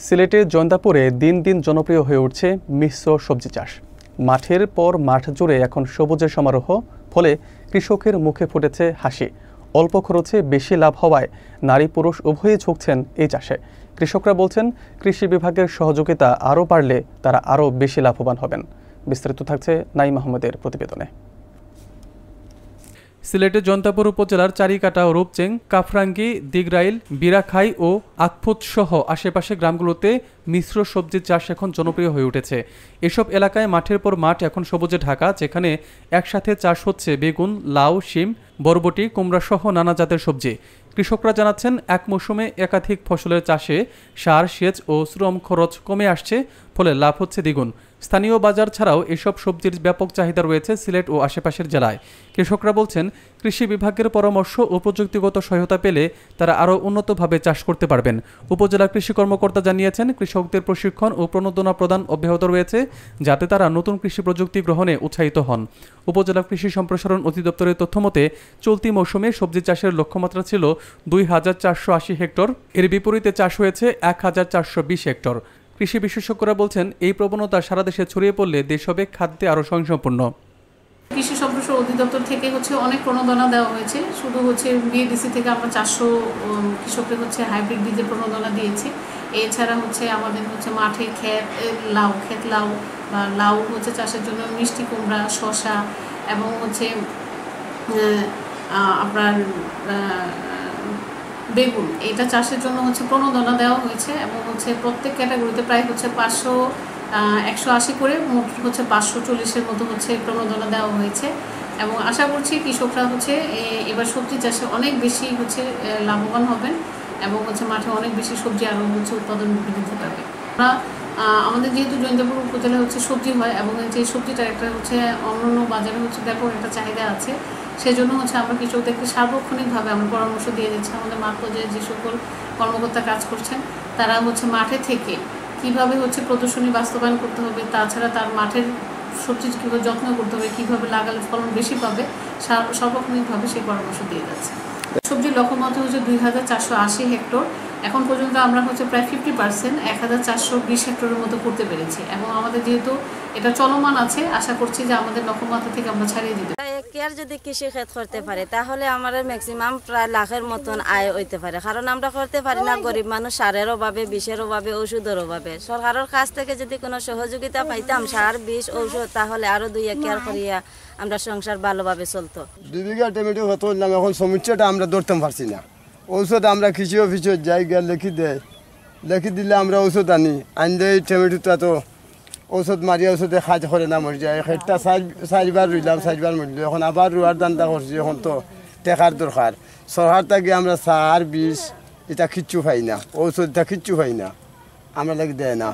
সিলেটের জৈন্তাপুরে দিন দিন জনপ্রিয় হয়ে উঠছে মিশ্র সবজি চাষ। মাঠের পর মাঠ জুড়ে এখন সবুজের সমারোহ, ফলে কৃষকের মুখে ফুটেছে হাসি। অল্প খরচে বেশি লাভ হওয়ায় নারী পুরুষ উভয়ই ঝুঁকছেন এই চাষে। কৃষকরা বলছেন, কৃষি বিভাগের সহযোগিতা আরও বাড়লে তারা আরও বেশি লাভবান হবেন। বিস্তারিত থাকছে নাইম আহমেদের প্রতিবেদনে। সিলেটের জৈন্তাপুর উপজেলার চারিকাটা, রূপচেং, কাফরাঙ্গি, দিগরাইল, বিরাখাই ও আকফুত সহ আশেপাশে গ্রামগুলোতে মিশ্র সবজি চাষ এখন জনপ্রিয় হয়ে উঠেছে। এসব এলাকায় মাঠের পর মাঠ এখন সবুজে ঢাকা, যেখানে একসাথে চাষ হচ্ছে বেগুন, লাউ, শিম, বরবটি, কুমড়া সহ নানা জাতের সবজি। কৃষকরা জানাচ্ছেন, এক মৌসুমে একাধিক ফসলের চাষে সার, সেচ ও শ্রম খরচ কমে আসছে, ফলে লাভ হচ্ছে দ্বিগুণ। স্থানীয় বাজার ছাড়াও এসব সবজির ব্যাপক চাহিদা রয়েছে সিলেট ও আশেপাশের জেলায়। কৃষকরা বলছেন, কৃষি বিভাগের পরামর্শ ও প্রযুক্তিগত সহায়তা পেলে তারা আরও উন্নতভাবে চাষ করতে পারবেন। উপজেলা কৃষি কর্মকর্তা জানিয়েছেন, কৃষকদের প্রশিক্ষণ ও প্রণোদনা প্রদান অব্যাহত রয়েছে, যাতে তারা নতুন কৃষি প্রযুক্তি গ্রহণে উৎসাহিত হন। উপজেলা কৃষি সম্প্রসারণ অধিদপ্তরের তথ্যমতে চলতি মৌসুমে সবজি চাষের লক্ষ্যমাত্রা ছিল ২,৪৮০ হেক্টর। এর বিপরীতে চাষ হয়েছে ১,৪২০ হেক্টর। কৃষি বিশেষজ্ঞরা বলছেন, এই প্রবণতা সারা দেশে ছড়িয়ে পড়লে দেশ হবে খাদ্যে আরও স্বয়ংসম্পূর্ণ। কৃষি সম্প্রসারণ অধিদপ্তর থেকে অনেক প্রণোদনা দেওয়া হয়েছে। শুধু বিএডিসি থেকে আমরা 400 কৃষকদের হাইব্রিড বীজের প্রণোদনা দিয়েছি। এছাড়া আমাদের মাঠে ক্ষেত লাউ বা লাউ চাষের জন্য মিষ্টি কুমড়া, শসা এবং আপনার বেগুন, এটা চাষের জন্য প্রণোদনা দেওয়া হয়েছে এবং প্রত্যেক ক্যাটাগরিতে প্রায় 180 করে মোট 540-এর মতো প্রণোদনা দেওয়া হয়েছে। এবং আশা করছি কৃষকরা এবার সবজি চাষে অনেক বেশি লাভবান হবেন এবং মাঠে অনেক বেশি সবজি আরও উৎপাদন বৃদ্ধি পাবে। আমরা আমাদের যেহেতু জৈন্তাপুর উপজেলা সবজি হয় এবং যে সবজিটার একটা অন্যান্য বাজারে ব্যাপক একটা চাহিদা আছে, সেজন্য আমরা কৃষকদেরকে সার্বক্ষণিকভাবে আমরা পরামর্শ দিয়ে দিচ্ছি। আমাদের মাঠ পর্যায়ে যে সকল কর্মকর্তা কাজ করছেন, তারা মাঠে থেকে কীভাবে প্রদর্শনী বাস্তবায়ন করতে হবে, তাছাড়া তার মাঠের সবজি কীভাবে যত্ন করতে হবে, কীভাবে লাগালে ফলন বেশি পাবে, সার্বক্ষণিকভাবে সেই পরামর্শ দিয়ে যাচ্ছে। সবজির লক্ষ্যমাত্রা ২,৪৮০ হেক্টর। এখন পর্যন্ত আমরা প্রায় 50% 1,420 হেক্টরের মতো করতে পেরেছি এবং আমাদের যেহেতু এটা চলমান আছে, আশা করছি যে আমাদের লক্ষ্যমাত্রা থেকে আমরা ছাড়িয়ে দিতে। কেয়ার যদি কৃষি ক্ষেত করতে পারে তাহলে আমাদের ম্যাক্সিমাম প্রায় লাখের মতন আয় হইতে পারে, কারণ আমরা করতে পারি না। গরিব মানুষ সারের অভাবে, বিষের অভাবে, ওষুধের অভাবে। সরকারের কাছ থেকে যদি কোনো সহযোগিতা পাইতাম, সার, বিষ, ঔষধ, তাহলে আরো 2 একর করিয়া আমরা সংসার ভালোভাবে চলতো। 2 বিঘা টমেটো হতো, এখন সমস্যাটা আমরা ধরতে পারছি না। ঔষধ আমরা কৃষি অফিসে যাই, গিয়ে লিখি দিলে আমরা ঔষধ আনলে টমেটোটা তো ঔষধ মারি ঔষধে কাজ করে না, মরে যায়। একটা 4বার রুইলাম, 4বার মরল। এখন আবার রুয়ার দান্দা করছি, এখন তো টেকার দরকার। সরকার থেকে আমরা সার, বিষ এটা কিচ্ছু পাই না, ঔষধটা কিচ্ছু পাই না, আমরা লাগে দেয় না।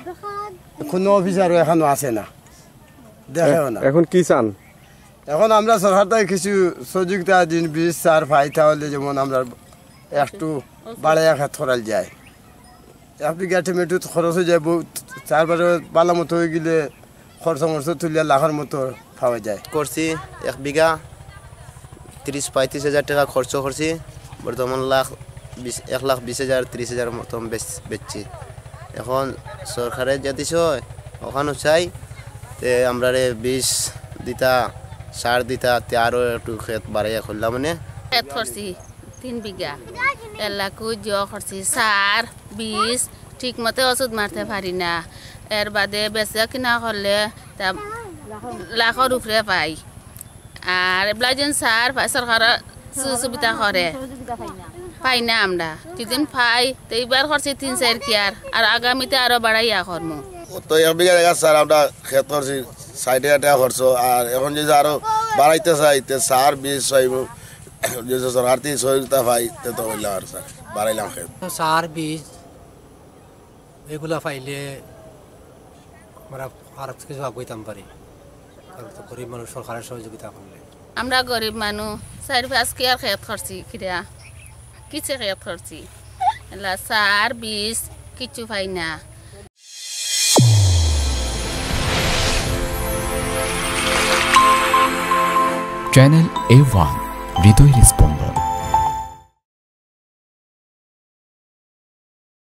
কোনো অফিসারও এখনো আসে না, দেখেও না। এখন কি চান? এখন আমরা সরকার থেকে কিছু সহযোগিতা দিন, বিষ, সার পাই, তাহলে যেমন আমরা একটু বাড়াইয়া খাত করাল যায়। 1 বিঘা টমেটো খরচ হয়ে যায় বহুত, 4বারে বালা মতো হয়ে গেলে খরচ তুলিয়া লাখের মতো পাওয়া যায়। করছি 1 বিঘা 30-35 হাজার টাকা খরচ করছি। বর্তমান 1,20,000 30,000 মতন বেচছি। এখন সরকারের যদি ওখানে চাই আমরা বিষ দিতা, সার দিতা, আরও একটু ক্ষেত বাড়াইয়া করলাম। ক্ষেত করছি 3 বিঘা, এলাকু করছি সার, বিষ ঠিক মতো ওষুধ মারতে পারি না। এর বাদে বেচা কিনা করলে তা লাখের উপরে পাই। আর এবার সার সরকারের সুবিধা করে পাই না আমরা, যেদিন পাই তো এইবার করছি 3-4 কেয়ার, আর আগামীতে আরো বাড়াইয়া করবো। তো 1 বিঘা জায়গা স্যার আমরা ক্ষেত করছি 60,000 টাকা খরচ। আর এখন যদি আরো বাড়াইতে চাই সার, বিষ চাইব, যদি সরকার থেকে সহযোগিতা পাই তো হইলাম আর স্যার বাড়াইলাম ক্ষেত। সার, বীজ এগুলা পাইলে আমরা আর কিছু আগাইতাম পারি। গরিব মানুষ সরকারের সহযোগিতা করলে। আমরা গরিব মানুষ 4-5 কেয়ার ক্ষেত করছি, কিছু ক্ষেত করছি, সার, বীজ কিছু পাই না। চ্যানেল A1 হৃদয়ের স্পন্দন।